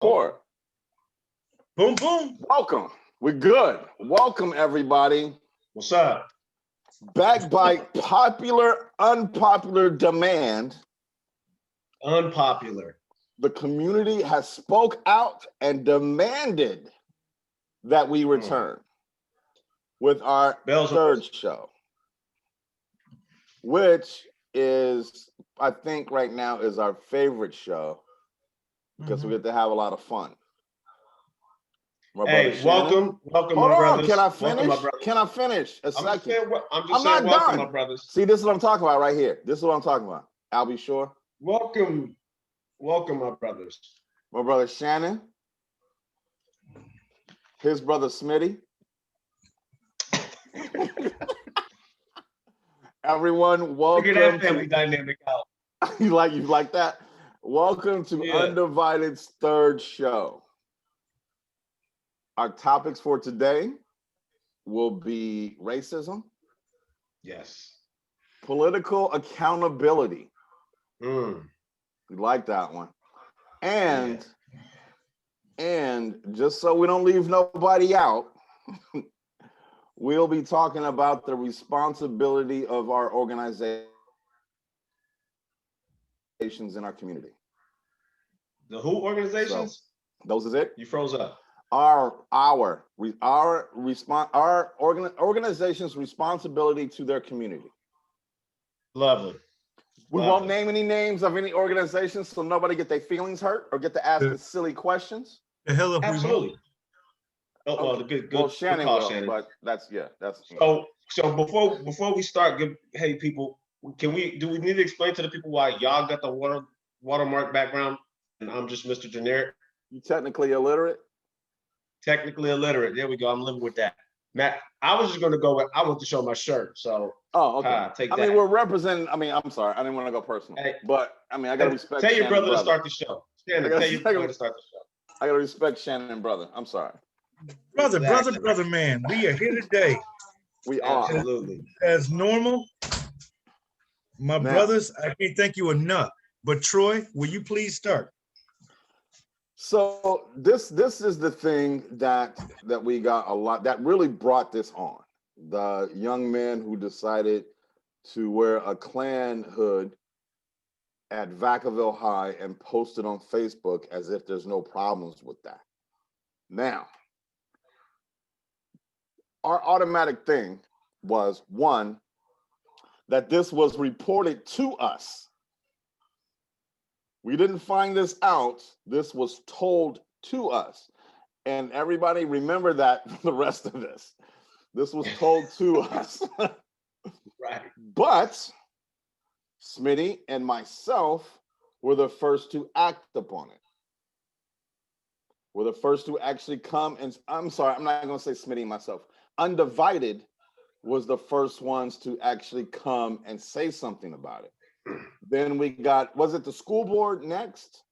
Four. Boom, boom. Welcome. We're good. Welcome, everybody. What's up? Back by popular, unpopular demand. Unpopular. The community has spoke out and demanded that we return with our third show, which is, I think right now is our favorite show because we get to have a lot of fun. Hey, welcome, welcome, Hold my on, brothers. can I finish? Welcome, my can I finish a second? I'm just saying, welcome, my brothers. See, this is what I'm talking about right here. This is what I'm talking about. I'll be sure. Welcome, welcome, my brothers. My brother Shannon, his brother Smitty. Everyone, welcome. Figure that family dynamic out. you like that? Welcome to Undivided's third show. Our topics for today will be racism. Yes. Political accountability. We like that one. And just so we don't leave nobody out, we'll be talking about the responsibility of our organizations in our community. The who organizations? So, those is it. You froze up. Our organization's responsibility to their community. Lovely. We won't name any names of any organizations so nobody get their feelings hurt or get to ask the silly questions. The hell if absolutely. Oh, well, good. Well, Shannon good call, will, Shannon. but that's. So before we start, hey people, do we need to explain to the people why y'all got the watermark background and I'm just Mr. Generic? You technically illiterate? Technically illiterate. There we go. I'm living with that. Matt, I was just going to go with, I want to show my shirt. So, okay. Take that. I mean, we're representing, I'm sorry. I didn't want to go personal. Hey, but, I got to respect Tell your brother to start the show. Shannon, tell your brother to start the show. I got to respect Shannon brother. I'm sorry. Brother, man. We are here today. We are. Absolutely. As normal. My brothers, I can't thank you enough. But Troy, will you please start? So this is the thing that we got a lot that really brought this on. The young man who decided to wear a Klan hood at Vacaville High and posted on Facebook as if there's no problems with that. Now, our automatic thing was one, that this was reported to us. We didn't find this out. This was told to us. And everybody remember that for the rest of this. This was told to us. Right. But Smitty and myself were the first to act upon it. We're the first to actually come and, I'm sorry, I'm not going to say Smitty and myself. Undivided was the first ones to actually come and say something about it. Then we got, was it the school board next?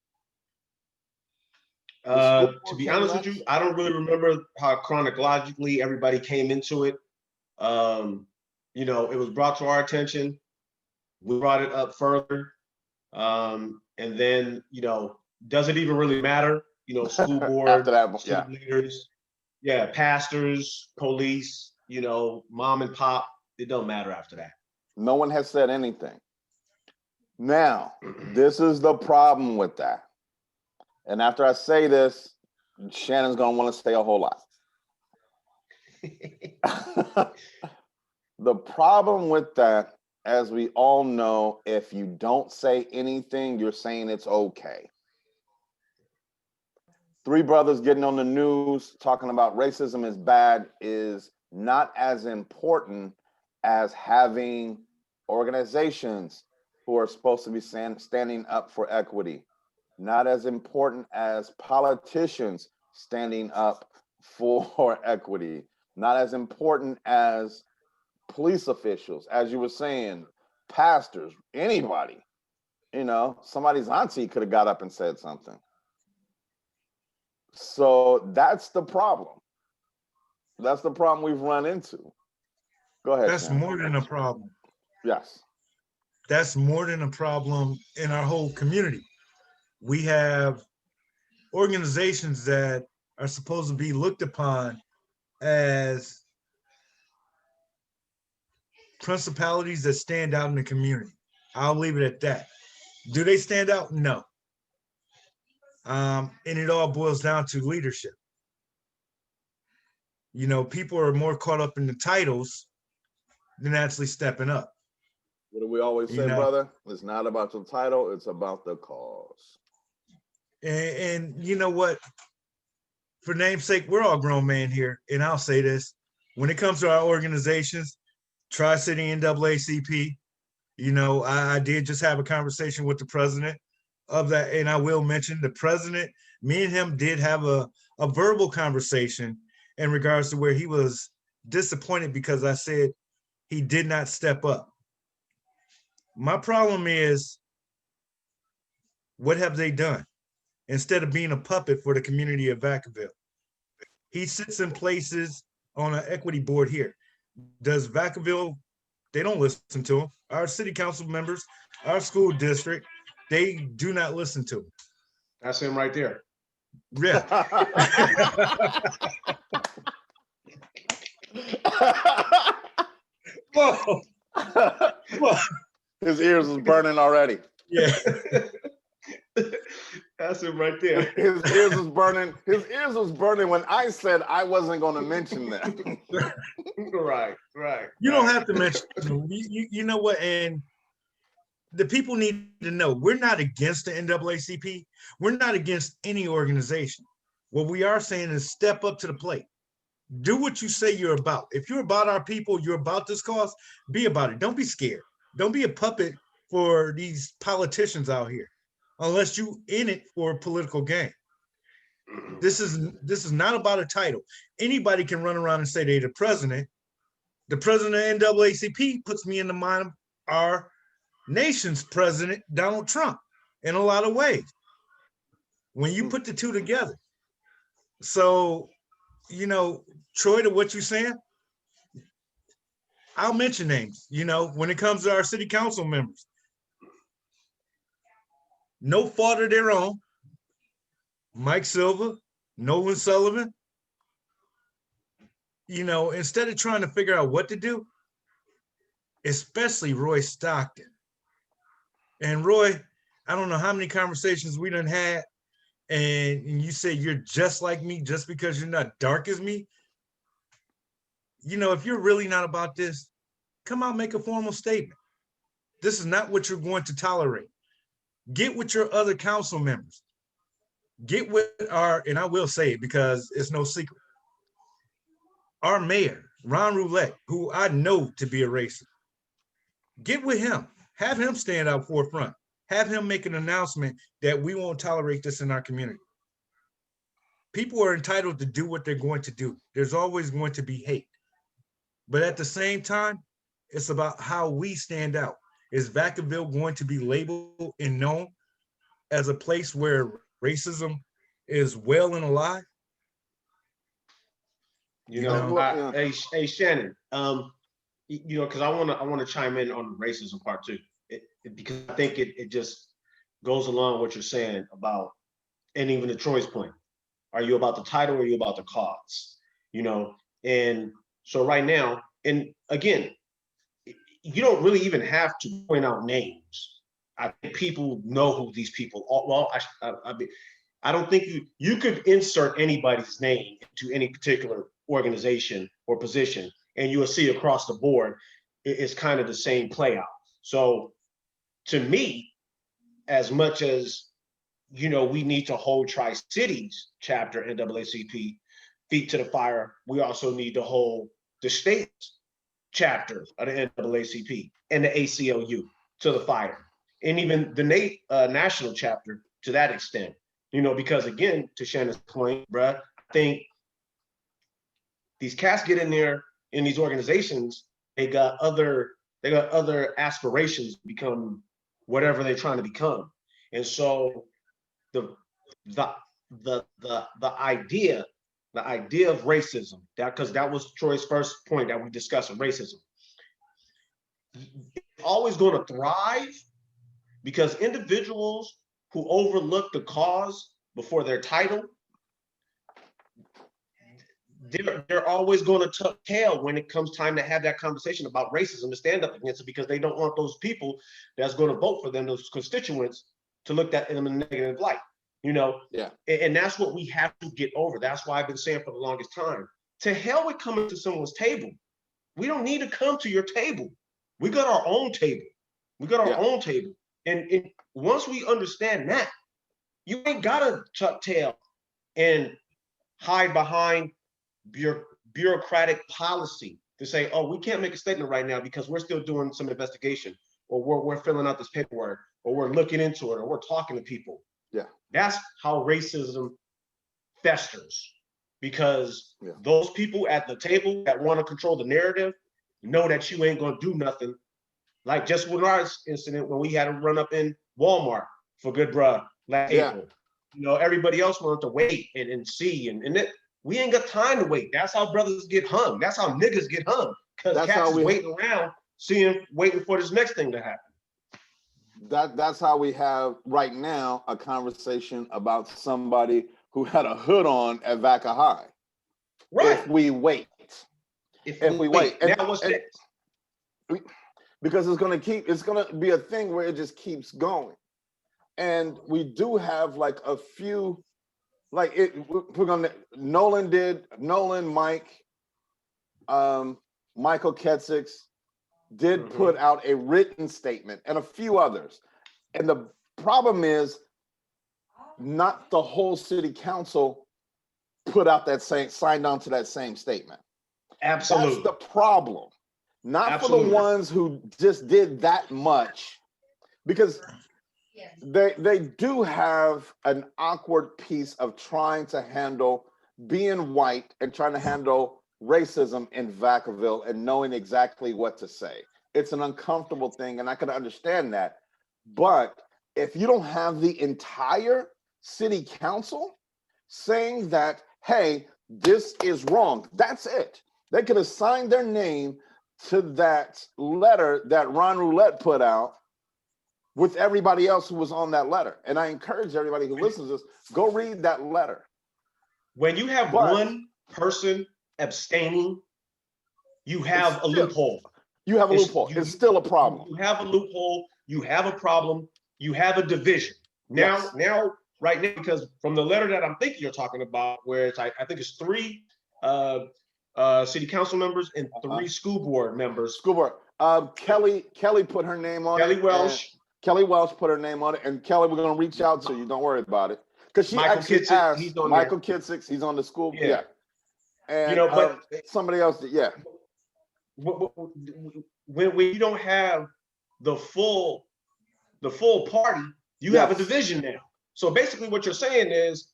To be honest with you, I don't really remember how chronologically everybody came into it. It was brought to our attention. We brought it up further. And then, does it even really matter? School board, after that, leaders, pastors, police, mom and pop, it don't matter after that. No one has said anything. Now, this is the problem with that. And after I say this, Shannon's going to want to say a whole lot. The problem with that, as we all know, if you don't say anything, you're saying it's okay. Three brothers getting on the news talking about racism is bad is not as important as having organizations who are supposed to be standing up for equity. Not as important as politicians standing up for equity. Not as important as police officials, as you were saying, pastors, anybody. Somebody's auntie could have got up and said something. So that's the problem. That's the problem we've run into. Go ahead. That's Sam. more than a problem. Yes. That's more than a problem in our whole community. We have organizations that are supposed to be looked upon as principalities that stand out in the community. I'll leave it at that. Do they stand out? No. And it all boils down to leadership. You know, people are more caught up in the titles than actually stepping up. What do we always say, You know? brother? It's not about the title, it's about the cause. And you know what? For namesake, we're all grown men here. And I'll say this, when it comes to our organizations, Tri-City NAACP, you know, I did just have a conversation with the president of that. And I will mention the president, me and him did have a verbal conversation in regards to where he was disappointed because I said he did not step up. My problem is, what have they done? Instead of being a puppet for the community of Vacaville, he sits in places on an equity board here. Does Vacaville, they don't listen to him. Our city council members, our school district, they do not listen to him. That's him right there. Yeah. Whoa. Whoa. His ears is burning already. Yeah. That's him right there. His ears was burning. His ears was burning when I said I wasn't going to mention that. Right. You don't have to mention them. You know what? And the people need to know we're not against the NAACP. We're not against any organization. What we are saying is step up to the plate. Do what you say you're about. If you're about our people, you're about this cause, be about it. Don't be scared. Don't be a puppet for these politicians out here, unless you in it for a political gain. This is not about a title. Anybody can run around and say they're the president. The president of NAACP puts me in the mind of our nation's president, Donald Trump, in a lot of ways, when you put the two together. So, you know, Troy, to what you're saying, I'll mention names. You know, when it comes to our city council members, no fault of their own. Mike Silva, Nolan Sullivan, you know, instead of trying to figure out what to do, especially Roy Stockton. And Roy, I don't know how many conversations we done had, and you say you're just like me just because you're not dark as me. You know, if you're really not about this, come out, make a formal statement. This is not what you're going to tolerate. Get with your other council members. Get with our, and I will say it because it's no secret, our mayor, Ron Roulette, who I know to be a racist. Get with him. Have him stand out forefront. Have him make an announcement that we won't tolerate this in our community. People are entitled to do what they're going to do. There's always going to be hate. But at the same time, it's about how we stand out. Is Vacaville going to be labeled and known as a place where racism is well and alive? You know, hey Shannon, you know, because I want to chime in on the racism part too, because I think it just goes along with what you're saying about, and even to Troy's point, are you about the title or are you about the cause? You know, and so right now, and again, you don't really even have to point out names. I think people know who these people are. Well, I don't think you could insert anybody's name into any particular organization or position, and you will see across the board, it's kind of the same play out. So to me, as much as, you know, we need to hold Tri-Cities chapter NAACP feet to the fire, we also need to hold the state chapter of the NAACP and the ACLU to the fire, and even the national chapter to that extent. You know, because again, to Shannon's point, bruh, I think these cats get in there in these organizations, they got other aspirations to become whatever they're trying to become. And so the idea of racism, that, because that was Troy's first point that we discussed of racism, it's always going to thrive because individuals who overlook the cause before their title, they're always going to tuck tail when it comes time to have that conversation about racism to stand up against it, because they don't want those people that's going to vote for them, those constituents, to look at them in a negative light. Yeah. And that's what we have to get over. That's why I've been saying for the longest time, to hell with coming to someone's table. We don't need to come to your table. We got our own table. We got our own table. And once we understand that, you ain't gotta tuck tail and hide behind bureaucratic policy to say, oh, we can't make a statement right now because we're still doing some investigation, or we're filling out this paperwork, or we're looking into it, or we're talking to people. Yeah. That's how racism festers, because those people at the table that want to control the narrative know that you ain't going to do nothing. Like just with our incident when we had to run up in Walmart for Good Bruh last April. Everybody else wanted to wait and see, and we ain't got time to wait. That's how brothers get hung. That's how niggas get hung, because cats is waiting around, waiting for this next thing to happen. That's how we have right now a conversation about somebody who had a hood on at Vaca High. Right. If we wait. If we wait. Now what's next? Because it's going to be a thing where it just keeps going. And we do have like a few, like we're going to, Nolan, Mike, Michael Ketziks did put out a written statement, and a few others. And the problem is not the whole city council signed on to that same statement. Absolutely. That's the problem. Not for the ones who just did that much, because they do have an awkward piece of trying to handle being white and trying to handle racism in Vacaville and knowing exactly what to say. It's an uncomfortable thing, and I can understand that. But if you don't have the entire city council saying that, hey, this is wrong, that's it. They could have signed their name to that letter that Ron Roulette put out with everybody else who was on that letter. And I encourage everybody who listens to this, go read that letter. When you have one person abstaining, you have a loophole. You have a loophole. It's still a problem. You have a loophole. You have a problem. You have a division. Now, right now, because from the letter that I'm thinking you're talking about, where it's I think it's 3 city council members and 3 school board members. School board. Kelly put her name on it. Kelly Welsh put her name on it. And Kelly, we're going to reach out to you. Don't worry about it. Because she actually asked Michael Kitzik, he's on the school. Yeah. And but somebody else did, when you don't have the full party, you have a division now. So basically what you're saying is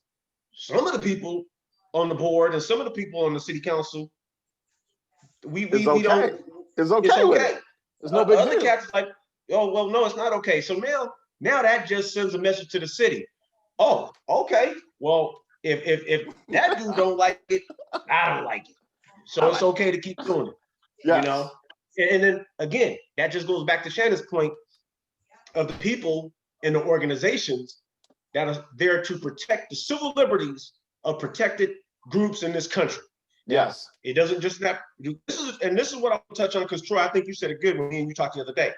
some of the people on the board and some of the people on the city council, we don't. It's okay. With it. There's no big deal. Other cats like, oh well, no, it's not okay. So now that just sends a message to the city. Oh, okay. Well, if that dude don't like it, I don't like it. So it's okay to keep doing it. Yes. And then again, that just goes back to Shannon's point of the people in the organizations that are there to protect the civil liberties of protected groups in this country. Yes. It doesn't just that. This is what I'll touch on, because Troy, I think you said it good when me and you talked the other day.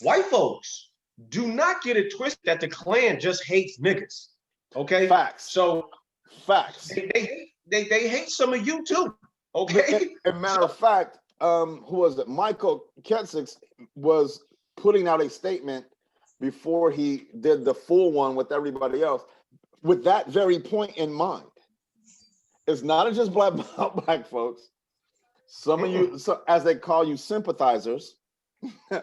White folks, do not get it twisted that the Klan just hates niggas. Okay. Facts. So facts. They hate some of you too. Okay. As a matter of fact, who was it? Michael Ketziks was putting out a statement before he did the full one with everybody else, with that very point in mind. It's not just black folks. Some of you, as they call you, sympathizers,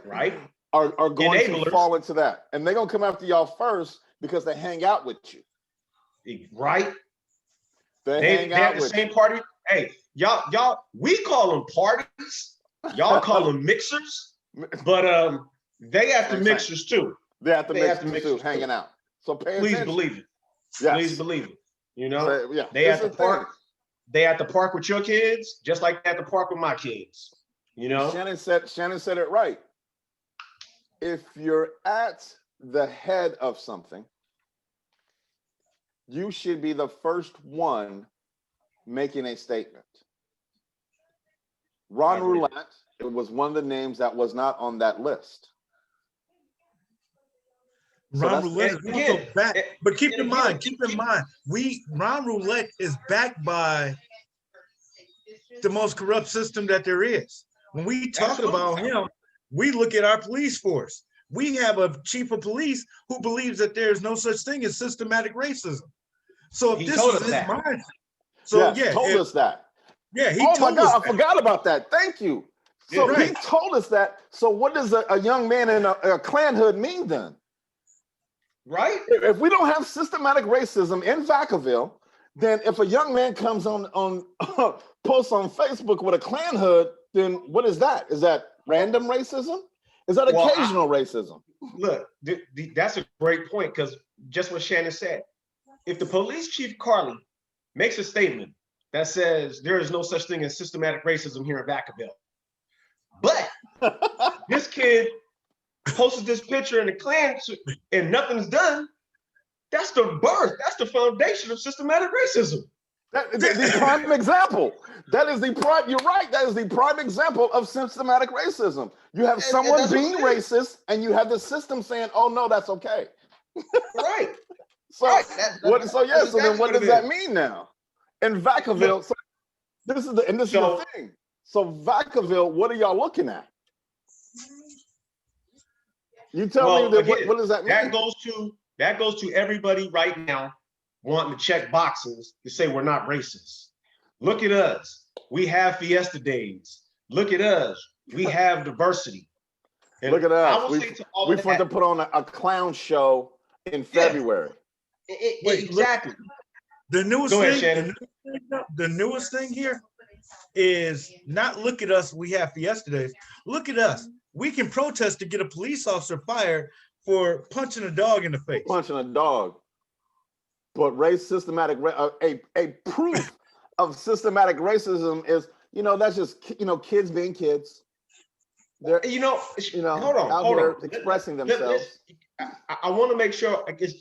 right, are going to fall into that, and they're gonna come after y'all first because they hang out with you. Right. They hang out with the same party. Hey, y'all, we call them parties. Y'all call them mixers, but they have the mixers too. They have the mixers too, hanging out. So please believe it. Yes. Please believe it. They at the park. They at the park with your kids, just like they at the park with my kids. Shannon said it right. If you're at the head of something, you should be the first one making a statement. Ron Roulette, it was one of the names that was not on that list. Ron Roulette is also back, but keep in mind, Ron Roulette is backed by the most corrupt system that there is. When we talk about him, we look at our police force. We have a chief of police who believes that there is no such thing as systematic racism. So if this is his mindset, so yes, told us that. Yeah, he oh told my God, us I forgot about that. Thank you. So right. He told us that. So what does a young man in a Klan hood mean then? Right? If we don't have systematic racism in Vacaville, then if a young man comes on posts on Facebook with a Klan hood, then what is that? Is that random racism? Is that occasional racism? Look, that's a great point, because just what Shannon said. If the police chief Carly makes a statement that says there is no such thing as systematic racism here in Vacaville, but this kid posted this picture in the Klan and nothing's done, that's the birth, that's the foundation of systematic racism. The prime example. That is the prime, you're right, that is the prime example of systematic racism. You have someone being racist and you have the system saying, oh no, that's okay. Right. So, right. So then what does that mean now? In Vacaville, so this is the thing. So Vacaville, what are y'all looking at? You tell me that, what does that mean? That goes to everybody right now wanting to check boxes to say we're not racist. Look at us. We have Fiesta Days. Look at us. We have diversity. And look at us. We want to put on a clown show in February. Exactly. The newest thing here is not look at us, we have Fiesta Days. Look at us. We can protest to get a police officer fired for punching a dog in the face. Punching a dog. But a proof of systematic racism is, that's just, kids being kids. They're, hold on, out here expressing themselves. I want to make sure, I guess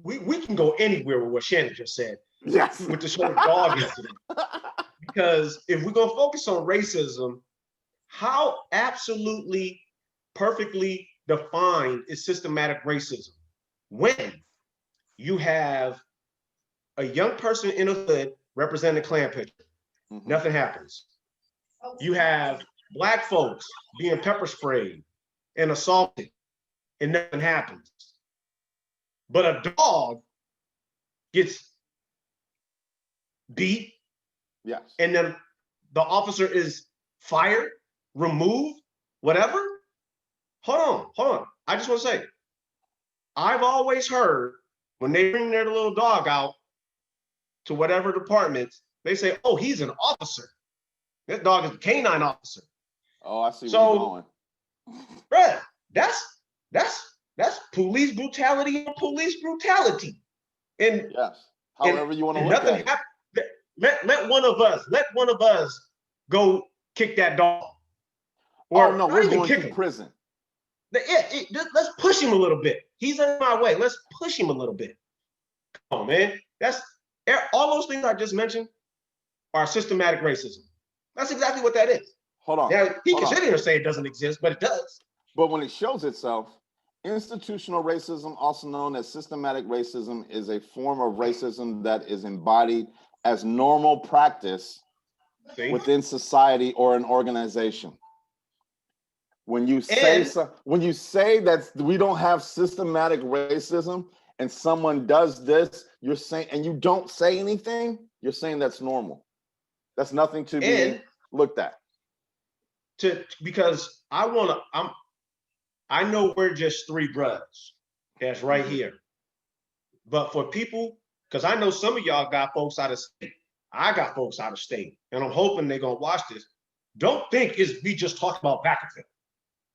we can go anywhere with what Shannon just said. Yes. With the sort of dog incident. Because if we're going to focus on racism, how absolutely perfectly defined is systematic racism? When you have a young person in a hood representing a Klan picture, nothing happens. You have Black folks being pepper sprayed and assaulted, and nothing happens. But a dog gets beat, yes, and then the officer is fired, removed, whatever. Hold on. I just want to say, I've always heard when they bring their little dog out to whatever department, they say, oh, he's an officer. That dog is a canine officer. Oh, I see where you're going. Bruh, that's police brutality and police brutality. And yes, however you want to look at it. Let one of us go kick that dog. Or no, we're going to prison. Let's push him a little bit. He's in my way. Let's push him a little bit. Come on, man. That's all those things I just mentioned are systematic racism. That's exactly what that is. Hold on. Now, he can sit here and say it doesn't exist, but it does. But when it shows itself, institutional racism, also known as systematic racism, is a form of racism that is embodied as normal practice within society or an organization. When you say that we don't have systematic racism and someone does this, you're saying, and you don't say anything, you're saying that's normal. That's nothing to be looked at. Because I know we're just three brothers that's right here. But for people, because I know some of y'all got folks out of state. I got folks out of state, and I'm hoping they're gonna watch this. Don't think it's me just talking about Vacaville.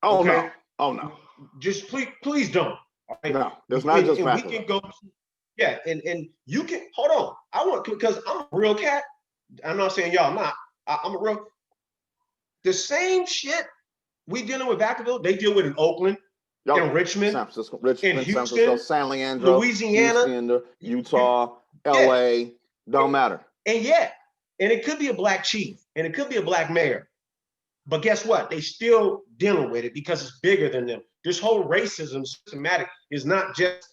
Oh, okay? no. Oh, no. Just please don't. Right? No, it's not just Vacaville. We can go, and you can, hold on. Because I'm a real cat. I'm not saying y'all not. I'm a real, the same shit we dealing with Vacaville, they deal with in Oakland, in Richmond, San Francisco, in Houston, San Leandro, Louisiana, Utah, LA, don't matter. And and it could be a black chief and it could be a black mayor. But guess what? They still dealing with it because it's bigger than them. This whole racism systematic is not just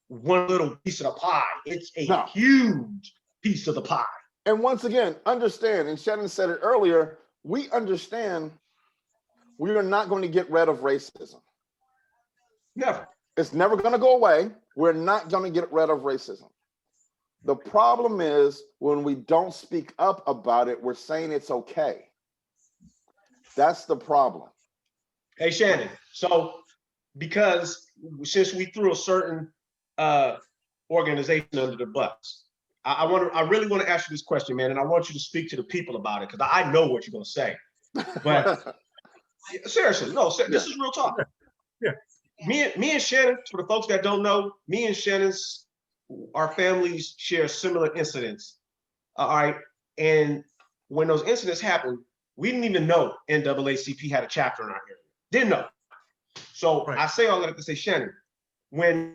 one little piece of the pie. It's a huge piece of the pie. And once again, understand, and Shannon said it earlier, we understand we are not going to get rid of racism. Never. It's never going to go away. We're not going to get rid of racism. The problem is when we don't speak up about it, we're saying it's okay. That's the problem. Hey, Shannon. So because since we threw a certain organization under the bus, I really want to ask you this question, man, and I want you to speak to the people about it because I know what you're going to say. But seriously, no, this is real talk. Yeah. Me and Shannon, for the folks that don't know, me and Shannon's, our families share similar incidents. All right. And when those incidents happened, we didn't even know NAACP had a chapter in our area. Didn't know. So I say all that to say, Shannon, when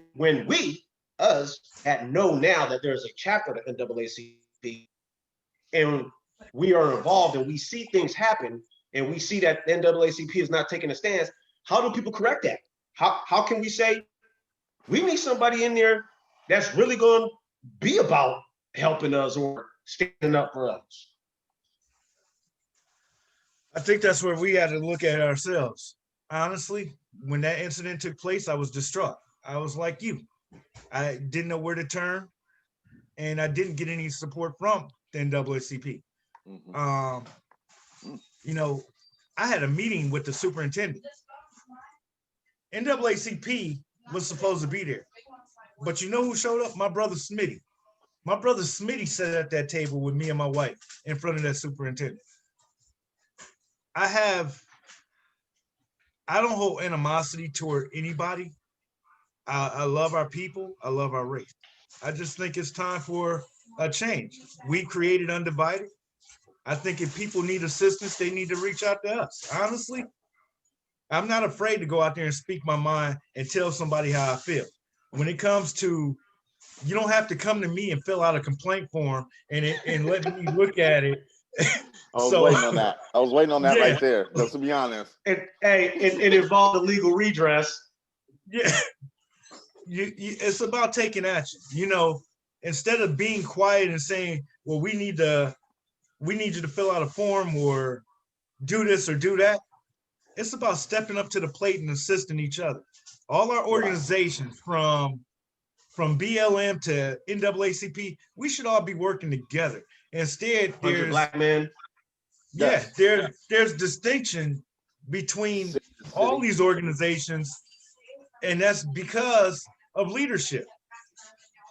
us know now that there's a chapter of the NAACP and we are involved and we see things happen and we see that NAACP is not taking a stance, how do people correct that? How can we say we need somebody in there that's really going to be about helping us or standing up for us? I think that's where we had to look at ourselves. Honestly, when that incident took place, I was distraught. I was like you. I didn't know where to turn, and I didn't get any support from the NAACP. You know, I had a meeting with the superintendent. NAACP was supposed to be there, but you know who showed up? My brother Smitty. My brother Smitty sat at that table with me and my wife in front of that superintendent. I don't hold animosity toward anybody. I love our people. I love our race. I just think it's time for a change. We created Undivided. I think if people need assistance, they need to reach out to us. Honestly, I'm not afraid to go out there and speak my mind and tell somebody how I feel. When it comes to, you don't have to come to me and fill out a complaint form and let me look at it. I was waiting on that. I was waiting on that right there, just to be honest. It involved a legal redress. Yeah. It's about taking action. You know, instead of being quiet and saying, well, we need you to fill out a form or do this or do that. It's about stepping up to the plate and assisting each other. All our organizations from BLM to NAACP, we should all be working together. Instead, there's black men. Yeah, there's distinction between all these organizations, and that's because of leadership.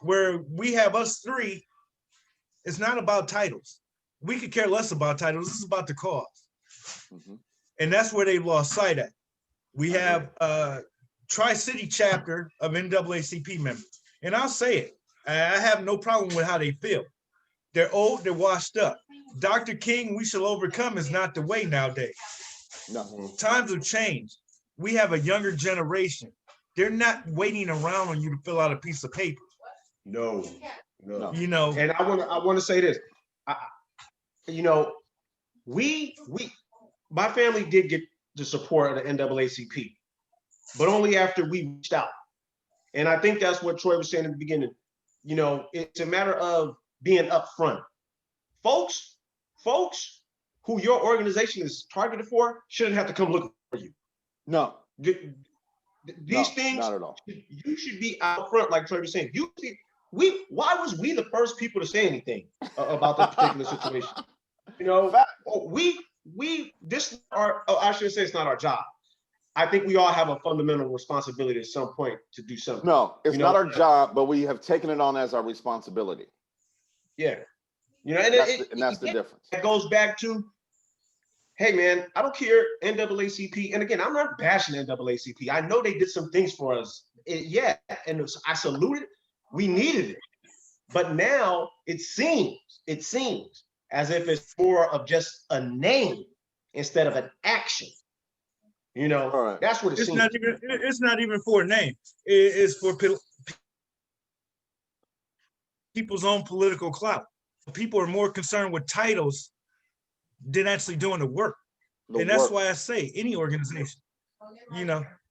Where we have us three, it's not about titles. We could care less about titles. This is about the cause. And that's where they lost sight at. We have a Tri-City chapter of NAACP members. And I'll say it, I have no problem with how they feel. They're old, they're washed up. Dr. King, we shall overcome is not the way nowadays. No. Times have changed. We have a younger generation. They're not waiting around on you to fill out a piece of paper. No. You know. And I want to say this. My family did get the support of the NAACP, but only after we reached out. And I think that's what Troy was saying in the beginning. You know, it's a matter of being upfront. Folks who your organization is targeted for shouldn't have to come looking for you. No. These things, not at all. You should be out front, like Troy was saying. Why was we the first people to say anything about this particular situation? You know, I should say it's not our job. I think we all have a fundamental responsibility at some point to do something. No, it's not our job, but we have taken it on as our responsibility. Yeah. You know, and that's the difference. It goes back to, hey man, I don't care, NAACP. And again, I'm not bashing NAACP. I know they did some things for us. And I salute it. We needed it. But now it seems as if it's more of just a name instead of an action. You know, That's what it seems. It's not even for a name. It's for people's own political clout. People are more concerned with titles than actually doing the work. And that's why I say any organization,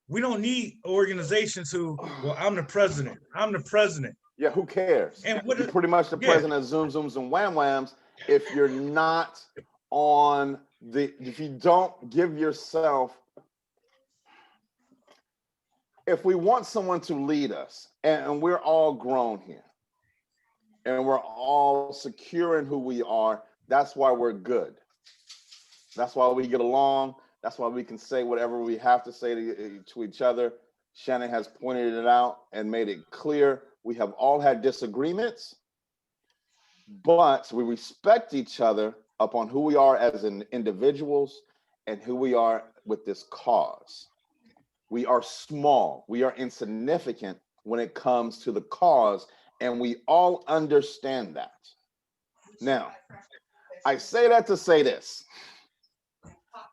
we don't need organizations who, well, I'm the president. I'm the president. Yeah, who cares? And you're pretty much the president of Zoom Zooms and Wham Whams if you're not on if you don't give yourself, if we want someone to lead us, and we're all grown here, and we're all secure in who we are, that's why we're good. That's why we get along. That's why we can say whatever we have to say to each other. Shannon has pointed it out and made it clear. We have all had disagreements, but we respect each other upon who we are as individuals and who we are with this cause. We are small. We are insignificant when it comes to the cause, and we all understand that. Now, I say that to say this.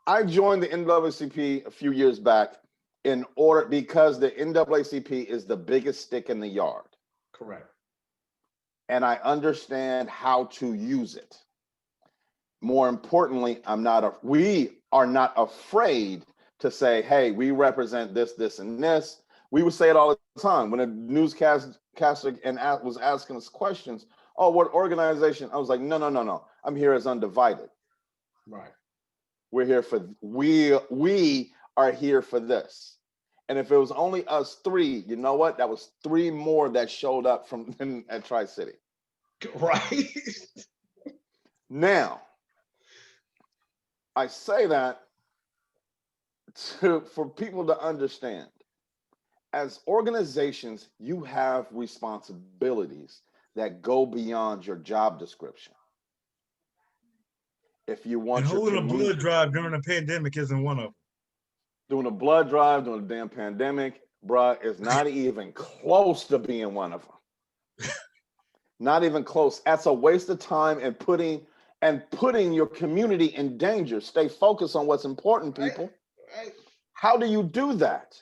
I joined the NAACP a few years back because the NAACP is the biggest stick in the yard. Correct. And I understand how to use it. More importantly, we are not afraid to say, hey, we represent this, this, and this. We would say it all the time. When a newscaster was asking us questions, oh, what organization? I was like, no. I'm here as Undivided. Right. We are here for this. And if it was only us three, you know what? That was three more that showed up at Tri-City. Right. Now, I say that for people to understand. As organizations, you have responsibilities that go beyond your job description. If you want holding a blood drive during a pandemic isn't one of them. Doing a blood drive during a damn pandemic, bruh, is not even close to being one of them. Not even close. That's a waste of time and putting your community in danger. Stay focused on what's important, people. Right. How do you do that?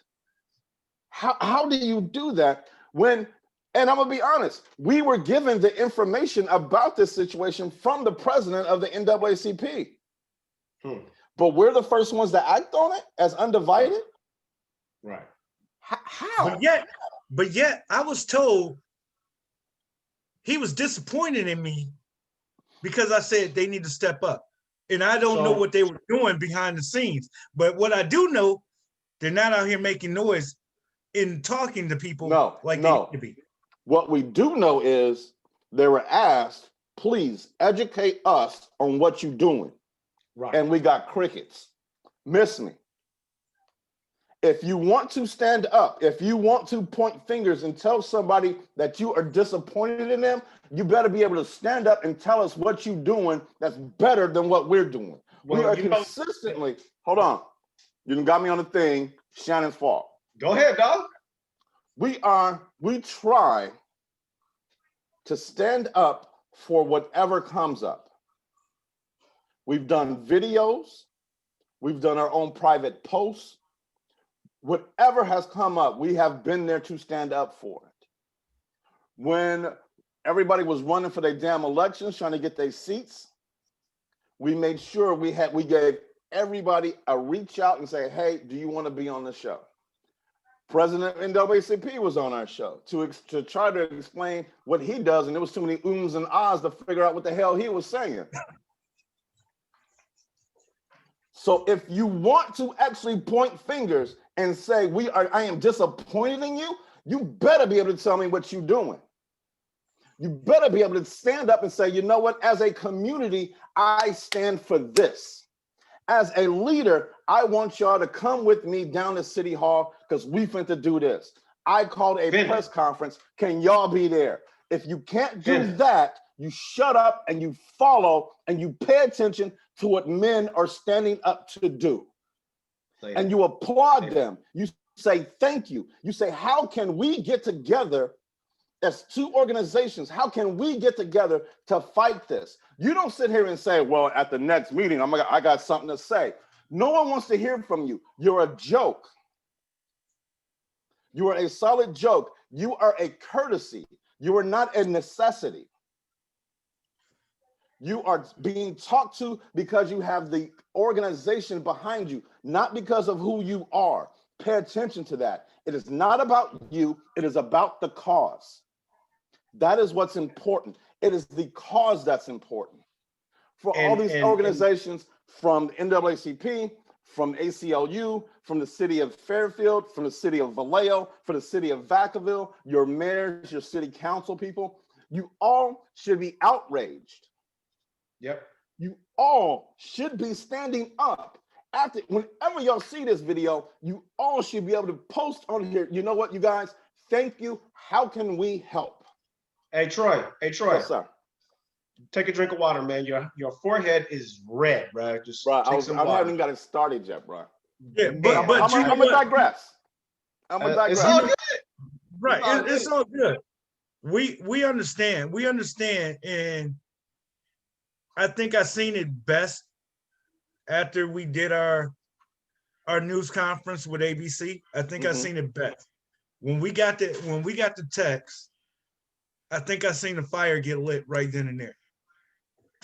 How do you do that when, and I'm gonna be honest, we were given the information about this situation from the president of the NAACP. But we're the first ones to act on it as Undivided? Right. How? But yet I was told he was disappointed in me because I said they need to step up. And I don't know what they were doing behind the scenes. But what I do know, they're not out here making noise in talking to people they need to be. What we do know is they were asked, please educate us on what you're doing. Right. And we got crickets. Miss me. If you want to stand up, if you want to point fingers and tell somebody that you are disappointed in them, you better be able to stand up and tell us what you're doing that's better than what we're doing. Well, we are consistently, hold on. You done got me on the thing, Shannon's fault. Go ahead, dog. We try to stand up for whatever comes up. We've done videos. We've done our own private posts. Whatever has come up, we have been there to stand up for it. When everybody was running for their damn elections, trying to get their seats, we made sure we gave everybody a reach out and say, hey, do you want to be on the show? President NAACP was on our show to try to explain what he does, and there was too many ums and ahs to figure out what the hell he was saying. So if you want to actually point fingers and say, I am disappointed in you, you better be able to tell me what you're doing. You better be able to stand up and say, you know what, as a community, I stand for this. As a leader, I want y'all to come with me down to City Hall because we finna do this. I called a press conference. Can y'all be there? If you can't do that, you shut up and you follow and you pay attention to what men are standing up to do. And you applaud them. You say, thank you. You say, how can we get together as two organizations? How can we get together to fight this? You don't sit here and say, well, at the next meeting, I got something to say. No one wants to hear from you. You're a joke. You are a solid joke. You are a courtesy. You are not a necessity. You are being talked to because you have the organization behind you, not because of who you are. Pay attention to that. It is not about you. It is about the cause. That is what's important. It is the cause that's important. For all these organizations from the NAACP, from ACLU, from the city of Fairfield, from the city of Vallejo, from the city of Vacaville, your mayors, your city council people, you all should be outraged. Yep. You all should be standing up. After, whenever y'all see this video, you all should be able to post on here. You know what, you guys? Thank you. How can we help? Hey, Troy. Hey, Troy. Yes, sir. Take a drink of water, man. Your forehead is red, bro. Just bro, take some water. I haven't got it started yet, bro. Yeah, but I'm gonna digress. I'm gonna digress. It's all good. Right, it's all good. We understand. We understand, and I think I seen it best after we did our news conference with ABC. I think I seen it best when we got the text. I think I seen the fire get lit right then and there.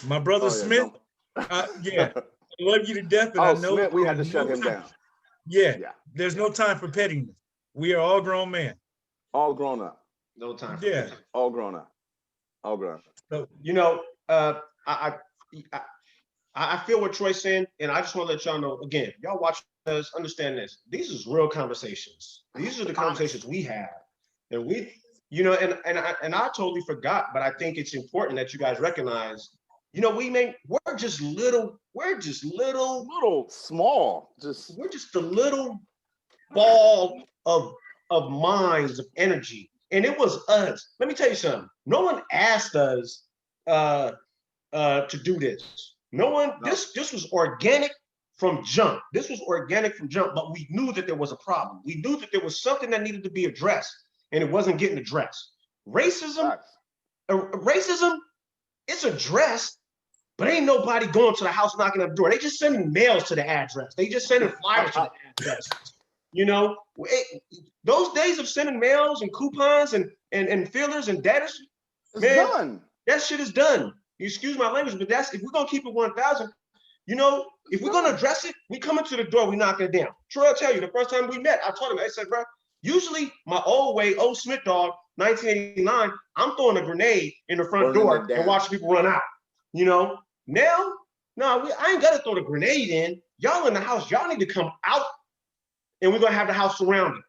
My brother Smith, yeah, I love you to death, and I know Smith, we had to shut him down. Yeah, there's no time for pettiness. We are all grown men. All grown up. No time. Yeah, all grown up. All grown up. So, you know, I feel what Troy's saying, and I just want to let y'all know again. Y'all watch us, understand this. These is real conversations. These are the conversations we have, and we, you know, and I totally forgot, but I think it's important that you guys recognize. You know, we're just small. We're just a little ball of minds, of energy. And it was us. Let me tell you something. No one asked us to do this. No one, this was organic from jump. This was organic from jump, but we knew that there was a problem. We knew that there was something that needed to be addressed, and it wasn't getting addressed. Racism, it's addressed, but ain't nobody going to the house knocking on the door. They just sending mails to the address. They just sending flyers to the address. You know, those days of sending mails and coupons and feelers and data, man, done. That shit is done. Excuse my language, but if we're gonna keep it 1,000, you know, if we're gonna address it, we come into the door, we knock it down. Troy, I'll tell you, the first time we met, I told him, I said, bro, usually my old Smith dog, 1989, I'm throwing a grenade in the front door and watching people run out. You know, now, no, I ain't gotta throw the grenade in. Y'all in the house, y'all need to come out, and we're gonna have the house surrounded.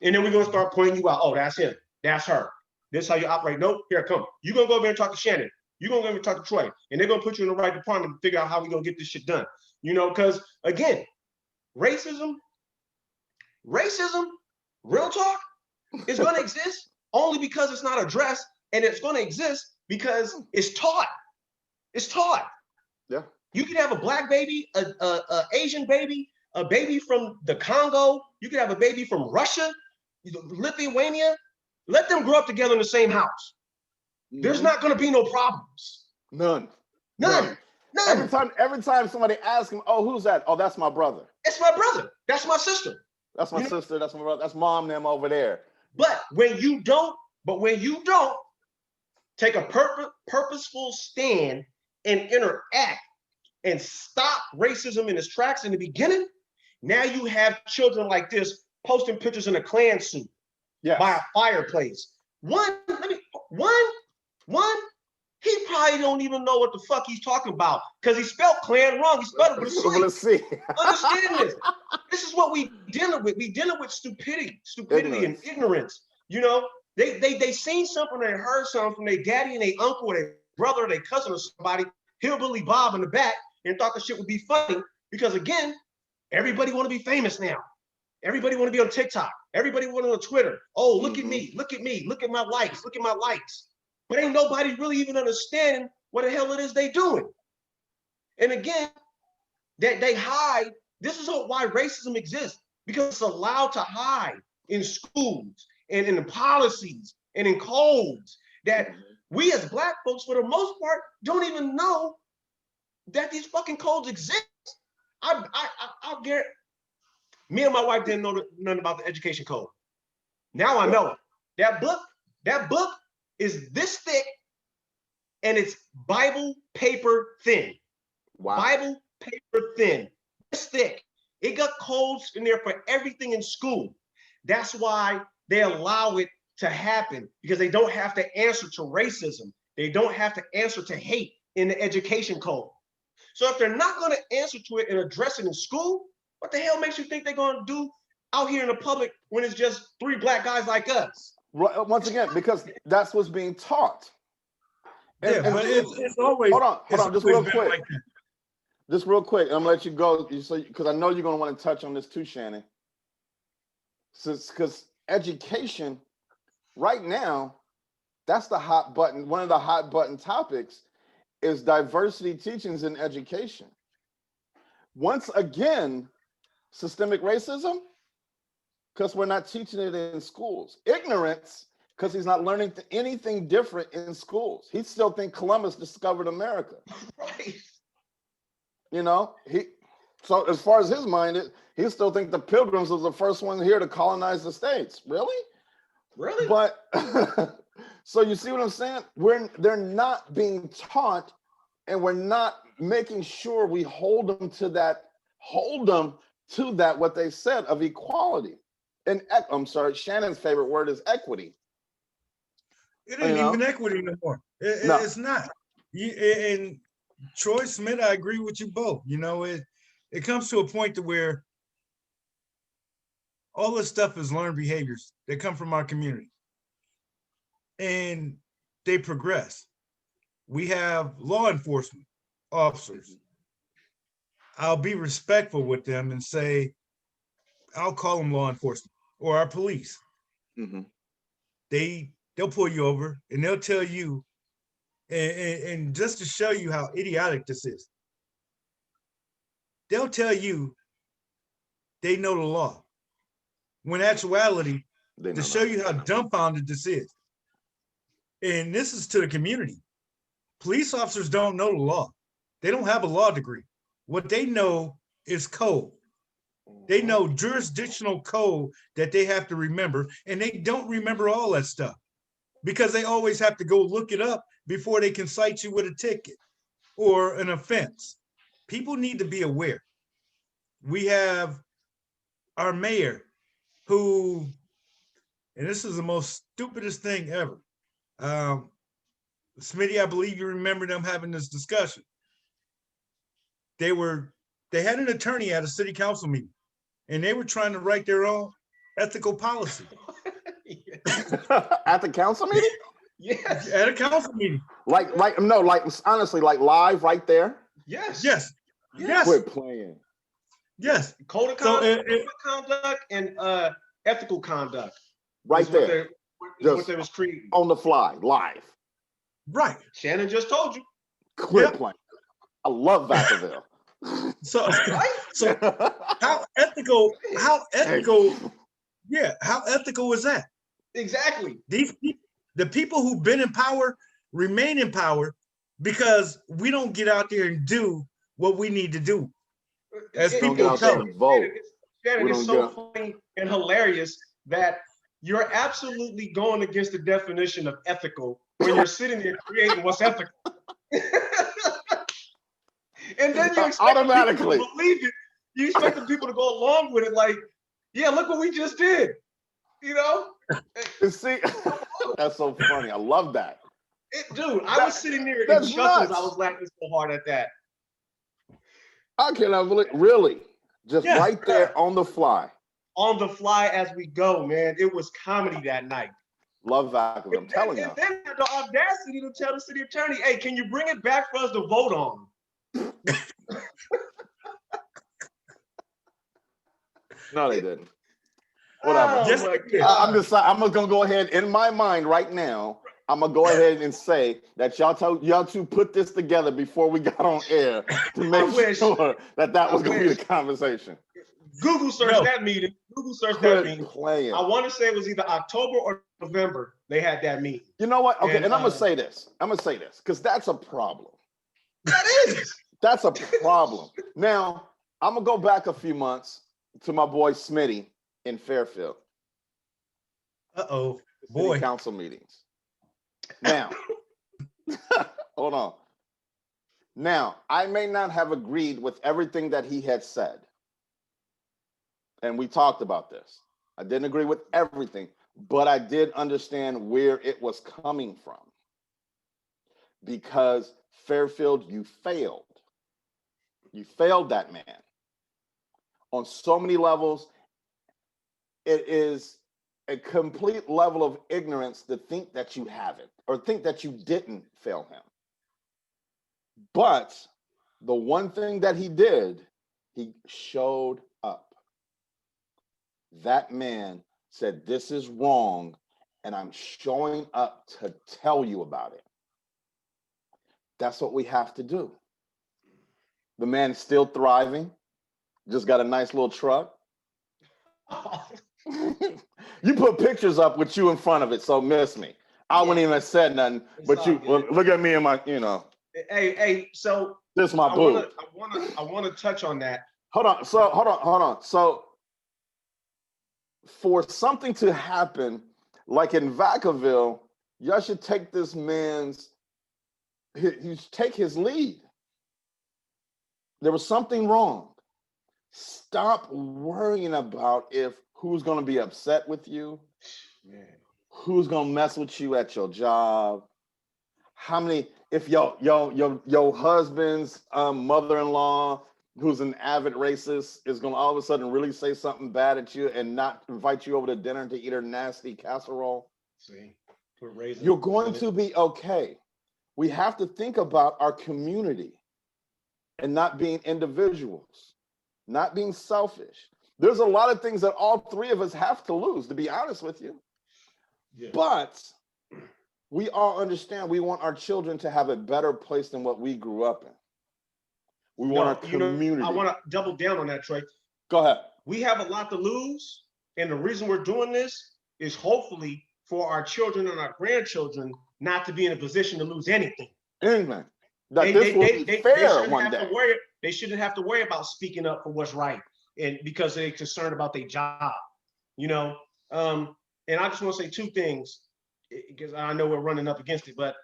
And then we're gonna start pointing you out. Oh, that's him, that's her. This is how you operate. Nope, here, come. You're gonna go over there and talk to Shannon. You're gonna go over and talk to Troy. And they're gonna put you in the right department to figure out how we're gonna get this shit done. You know, because again, racism, real talk, is gonna exist only because it's not addressed, and it's gonna exist because it's taught. It's taught. Yeah. You can have a black baby, a Asian baby, a baby from the Congo. You could have a baby from Russia, Lithuania. Let them grow up together in the same house. There's not going to be no problems. None. Every time somebody asks him, "Oh, who's that?" "Oh, that's my brother." It's my brother. That's my sister. That's my sister. That's my brother. That's mom, them over there. But when you don't take a purposeful stand and interact and stop racism in its tracks in the beginning, now you have children like this posting pictures in a Klan suit by a fireplace. One, he probably don't even know what the fuck he's talking about because he spelled Klan wrong. He spelled it with a C. Understand this. This is what we dealing with. We dealing with stupidity and ignorance. You know, they seen something, they heard something from their daddy and their uncle or their brother or their cousin or somebody, Hillbilly Bob in the back, and thought the shit would be funny because again, everybody want to be famous now. Everybody want to be on TikTok. Everybody want to be on Twitter. Oh, look at me, look at me, look at my likes, look at my likes. But ain't nobody really even understanding what the hell it is they doing. And again, that they hide. This is why racism exists, because it's allowed to hide in schools and in the policies and in codes that we as Black folks, for the most part, don't even know that these fucking codes exist. I'll guarantee. Me and my wife didn't know nothing about the education code. Now I know it. That book is this thick, and it's Bible paper thin. Wow. Bible paper thin. This thick. It got codes in there for everything in school. That's why they allow it to happen, because they don't have to answer to racism. They don't have to answer to hate in the education code. So if they're not going to answer to it and address it in school, what the hell makes you think they're going to do out here in the public when it's just 3 black guys like us? Once again, because that's what's being taught. Yeah, but it's always. Hold on, just real quick. Like Just real quick, I'm gonna let you go, because I know you're gonna want to touch on this too, Shannon. Because education, right now, that's the hot button. One of the hot button topics is diversity teachings in education. Once again, systemic racism, because we're not teaching it in schools. Ignorance, because he's not learning anything different in schools. He still thinks Columbus discovered America. Right. You know, so as far as his mind, he still thinks the Pilgrims was the first ones here to colonize the States. Really? Really? But so you see what I'm saying? They're not being taught, and we're not making sure we hold them to that, what they said of equality. And I'm sorry, Shannon's favorite word is equity. It ain't even equity no more. No. It's not. And Troy Smith, I agree with you both. You know, it comes to a point to where all this stuff is learned behaviors that come from our community, and they progress. We have law enforcement officers. I'll be respectful with them and say, I'll call them law enforcement or our police. Mm-hmm. They'll pull you over and they'll tell you, and just to show you how idiotic this is, they'll tell you they know the law. When in actuality, to show you how dumbfounded this is. And this is to the community. Police officers don't know the law. They don't have a law degree. What they know is code. They know jurisdictional code that they have to remember, and they don't remember all that stuff because they always have to go look it up before they can cite you with a ticket or an offense. People need to be aware. We have our mayor who, and this is the most stupidest thing ever. Smitty, I believe you remember them having this discussion. They had an attorney at a city council meeting, and they were trying to write their own ethical policy. At the council meeting? Yes. At a council meeting. Like honestly, like live right there? Yes. Yes. Yes. Quit playing. Yes. Code of conduct and ethical conduct. Right there. What they was creating. On the fly, live. Right. Shannon just told you. Quit playing. I love Vacaville. So how ethical is that? Exactly. The people who've been in power remain in power because we don't get out there and do what we need to do. As people of color. Shannon, it's so funny and hilarious that you're absolutely going against the definition of ethical when you're sitting there creating what's ethical. And then you expect automatically people to believe it. You expect the people to go along with it, like, yeah, look what we just did. You know? You see, that's so funny. I love that. Dude, I was sitting there in chuckles. I was laughing so hard at that. I cannot believe, really, just right there on the fly. On the fly as we go, man. It was comedy that night. Love Vacaville, I'm telling you. And then the audacity to tell the city attorney, hey, can you bring it back for us to vote on? No, they didn't. Whatever. I'm gonna go ahead in my mind right now. I'm gonna go ahead and say that y'all two put this together before we got on air to make sure that was gonna be the conversation. Google searched that meeting. I want to say it was either October or November they had that meeting. You know what? Okay, and I'm gonna say this because that's a problem. That is. That's a problem. Now, I'm gonna go back a few months to my boy Smitty in Fairfield. Boy. City council meetings. Now, hold on. Now, I may not have agreed with everything that he had said. And we talked about this. I didn't agree with everything, but I did understand where it was coming from. Because Fairfield, you failed. You failed that man on so many levels. It is a complete level of ignorance to think that you haven't or think that you didn't fail him. But the one thing that he did, he showed up. That man said, this is wrong, and I'm showing up to tell you about it. That's what we have to do. The man is still thriving, just got a nice little truck. You put pictures up with you in front of it, so miss me. I wouldn't even have said nothing, but you look at me and my, Hey, so this is my boo. I wanna touch on that. Hold on. So for something to happen, like in Vacaville, y'all should take this man's, you take his lead. There was something wrong. Stop worrying about who's going to be upset with you, who's going to mess with you at your job, how many, if your husband's mother-in-law, who's an avid racist, is going to all of a sudden really say something bad at you and not invite you over to dinner to eat her nasty casserole. You're going to be okay. We have to think about our community and not being individuals, not being selfish. There's a lot of things that all three of us have to lose, to be honest with you. Yeah. But we all understand we want our children to have a better place than what we grew up in. We want our community. I want to double down on that, Trey. Go ahead. We have a lot to lose. And the reason we're doing this is hopefully for our children and our grandchildren not to be in a position to lose anything. Anything. They shouldn't have to worry about speaking up for what's right, and because they're concerned about their job, And I just want to say two things, because I know we're running up against it, but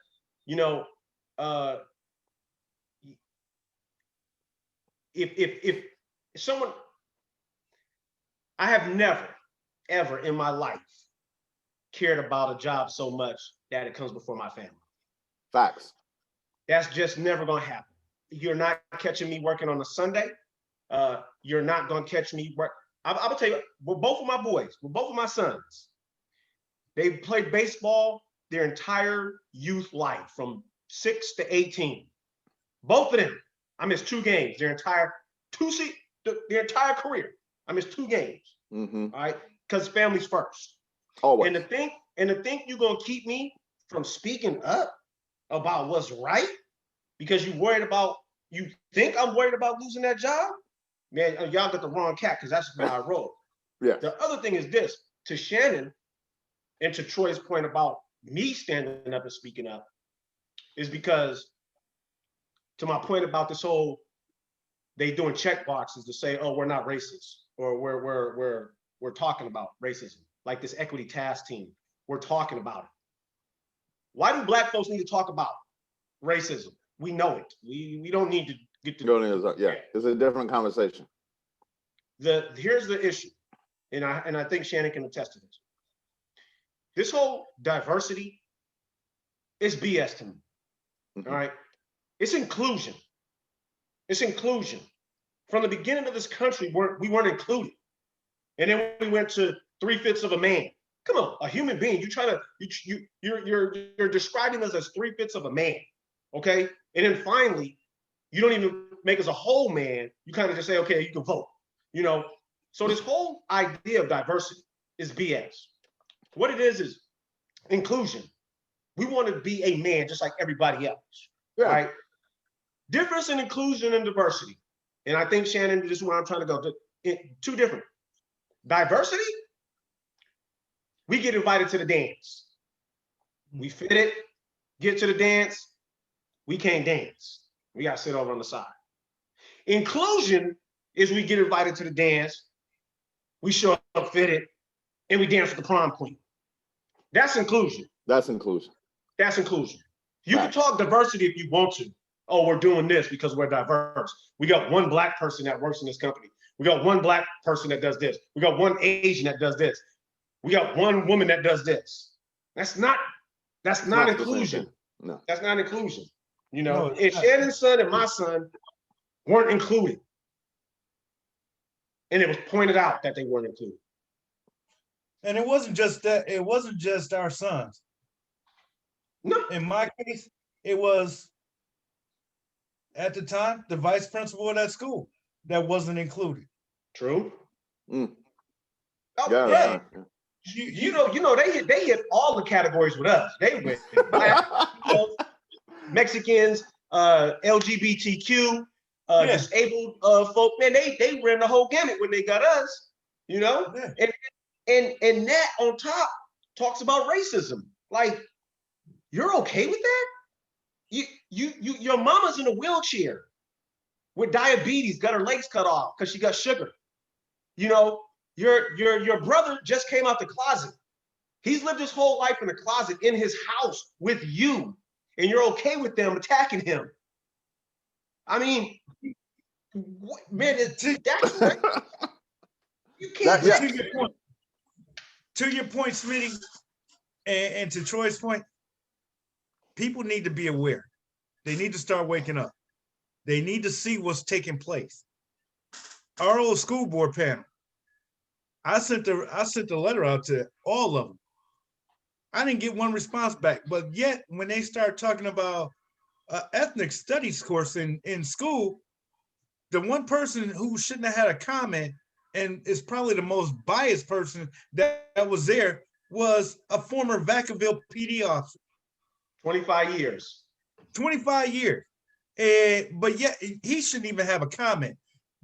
if someone, I have never, ever in my life cared about a job so much that it comes before my family. Facts. That's just never going to happen. You're not catching me working on a Sunday. You're not going to catch me work. I will tell you, with both of my boys, with both of my sons, they played baseball their entire youth life from 6 to 18. Both of them, I missed 2 games, their entire career. I missed 2 games. Mm-hmm. All right, because family's first. Always. And to think you're gonna keep me from speaking up about what's right because you think I'm worried about losing that job? Man, y'all got the wrong cat, because that's how I roll. Yeah. The other thing is this, to Shannon and to Troy's point about me standing up and speaking up, is because, to my point about this whole, they doing check boxes to say, oh, we're not racist, or we're talking about racism, like this equity task team, we're talking about it. Why do Black folks need to talk about racism? We know it. We don't need to get to yeah, it's a different conversation. Here's the issue, and I think Shannon can attest to this. This whole diversity is BS to me. Mm-hmm. All right, it's inclusion. It's inclusion. From the beginning of this country, we weren't included, and then we went to 3/5 of a man. Come on, a human being. You're describing us as 3/5 of a man, okay? And then finally, you don't even make us a whole man. You kind of just say, okay, you can vote. So this whole idea of diversity is BS. What it is inclusion. We want to be a man just like everybody else, right? Difference in inclusion and diversity. And I think, Shannon, this is where I'm trying to go. Two different. Diversity, we get invited to the dance. We fit it, get to the dance, we can't dance. We got to sit over on the side. Inclusion is we get invited to the dance, we show up, fit it, and we dance with the prom queen. That's inclusion. That's inclusion. That's inclusion. You can talk diversity if you want to. Oh, we're doing this because we're diverse. We got one Black person that works in this company. We got one Black person that does this. We got one Asian that does this. We got one woman that does this. That's not inclusion. No. That's not inclusion. You know, if Shannon's son and my son weren't included, and it was pointed out that they weren't included. And it wasn't just that, it wasn't just our sons. No. In my case, it was at the time the vice principal of that school that wasn't included. True. Mm. Oh, Yeah. You know, they hit all the categories with us. They went Black, Mexicans, LGBTQ, disabled folk. Man, they ran the whole gamut when they got us. You know, and that on top talks about racism. Like, you're okay with that? Your mama's in a wheelchair with diabetes, got her legs cut off because she got sugar. You know, your brother just came out the closet. He's lived his whole life in the closet in his house with you, and you're okay with them attacking him. I mean, what, man, that's right. You can't. To your point, Smitty, and to Troy's point, people need to be aware. They need to start waking up. They need to see what's taking place. Our old school board panel, I sent the letter out to all of them. I didn't get one response back, but yet when they start talking about ethnic studies course in school, the one person who shouldn't have had a comment and is probably the most biased person that was there was a former Vacaville PD officer. 25 years. 25 years. But yet he shouldn't even have a comment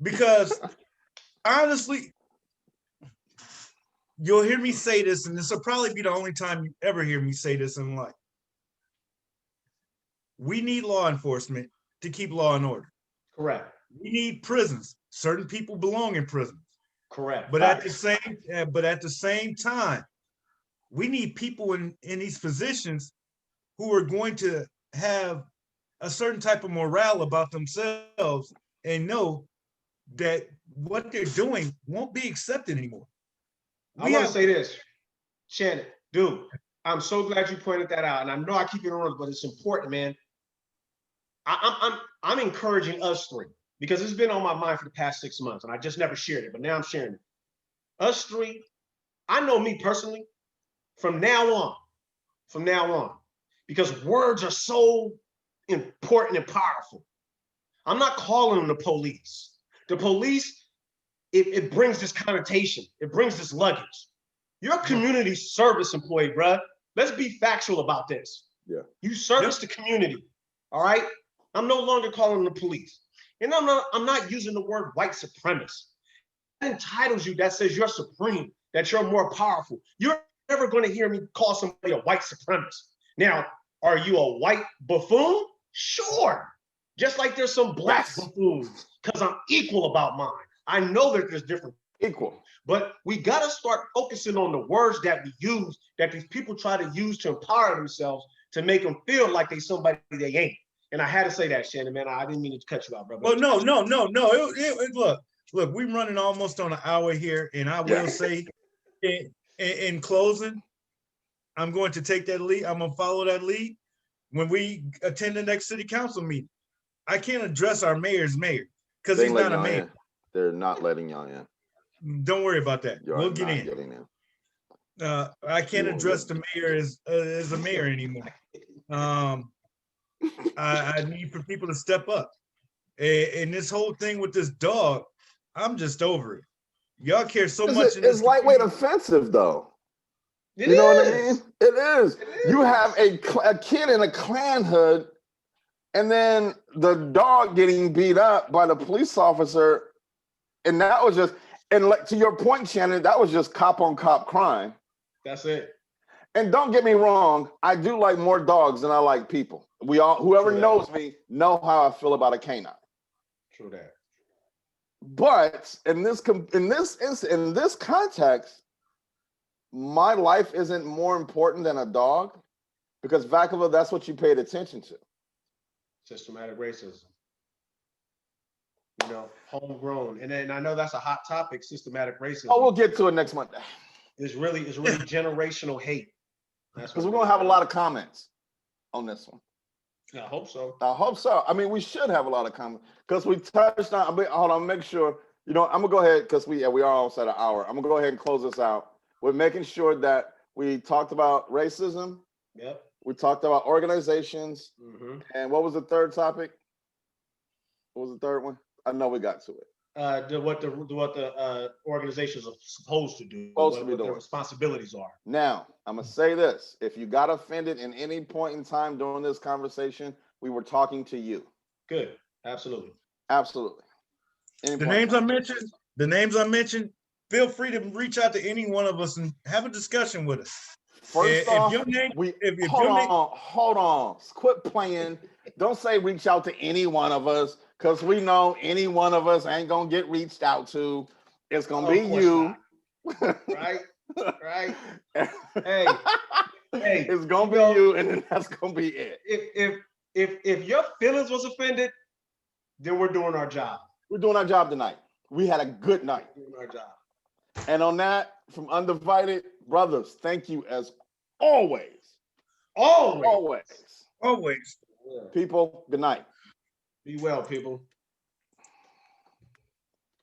because honestly, you'll hear me say this, and this will probably be the only time you ever hear me say this in life. We need law enforcement to keep law and order. Correct. We need prisons. Certain people belong in prisons. Correct. But at the same time, we need people in these positions who are going to have a certain type of morale about themselves and know that what they're doing won't be accepted anymore. I want to say this, Shannon, dude, I'm so glad you pointed that out. And I know I keep it on, but it's important, man. I'm encouraging us three because it's been on my mind for the past 6 months and I just never shared it, but now I'm sharing it. Us three, I know me personally, from now on, because words are so important and powerful. I'm not calling them the police. The police, it brings this connotation. It brings this luggage. You're a community service employee, bruh. Let's be factual about this. Yeah. You service the community, all right? I'm no longer calling them the police. And I'm not using the word white supremacist. That entitles you, that says you're supreme, that you're more powerful. You're never going to hear me call somebody a white supremacist. Now, are you a white buffoon? Sure. Just like there's some black buffoons, because I'm equal about mine. I know that there's different equal, but we got to start focusing on the words that we use, that these people try to use to empower themselves, to make them feel like they somebody they ain't. And I had to say that, Shannon, man. I didn't mean to cut you out, brother. Oh, no. Look, we're running almost on an hour here, and I will say in closing, I'm going to take that lead. I'm going to follow that lead. When we attend the next city council meeting, I can't address our mayor's mayor because he's not a mayor. They're not letting y'all in. Don't worry about that. We'll get in. I can't address the mayor as a mayor anymore. I need for people to step up. And this whole thing with this dog, I'm just over it. Y'all care so much. It's lightweight offensive, though. You know what I mean? It is. You have a kid in a Klan hood, and then the dog getting beat up by the police officer, and that was just, and like, to your point, Shannon, that was just cop on cop crime. That's it. And don't get me wrong, I do like more dogs than I like people. Whoever knows me know how I feel about a canine. True that. But in this context, my life isn't more important than a dog Because Vacaville, that's what you paid attention to. Systematic racism. You know, homegrown. And then I know that's a hot topic, systematic racism. Oh, we'll get to it next Monday. It's really generational hate. That's Because we're going to have a lot of comments on this one. I hope so. I hope so. I mean, we should have a lot of comments because we touched on. Hold on, make sure. You know, I'm gonna go ahead because we are almost at an hour. I'm gonna go ahead and close this out. We're making sure that we talked about racism. Yep. We talked about organizations. Mm-hmm. And what was the third topic? What was the third one? I know we got to it. What the organizations are supposed to do, Supposed what, to be what their doing. responsibilities are. Now, I'm gonna say this: if you got offended in any point in time during this conversation, we were talking to you. Good. Absolutely. Absolutely. Any The point in names I mentioned, feel free to reach out to any one of us and have a discussion with us. First off, hold on. Quit playing. Don't say reach out to any one of us, because we know any one of us ain't gonna get reached out to. It's gonna be you. Right? Right. Hey, it's gonna be you, and then that's gonna be it. If your feelings was offended, then we're doing our job. We're doing our job tonight. We had a good night. We're doing our job. And on that, from Undivided Brothers, thank you as always. Always. People, good night. Be well, people.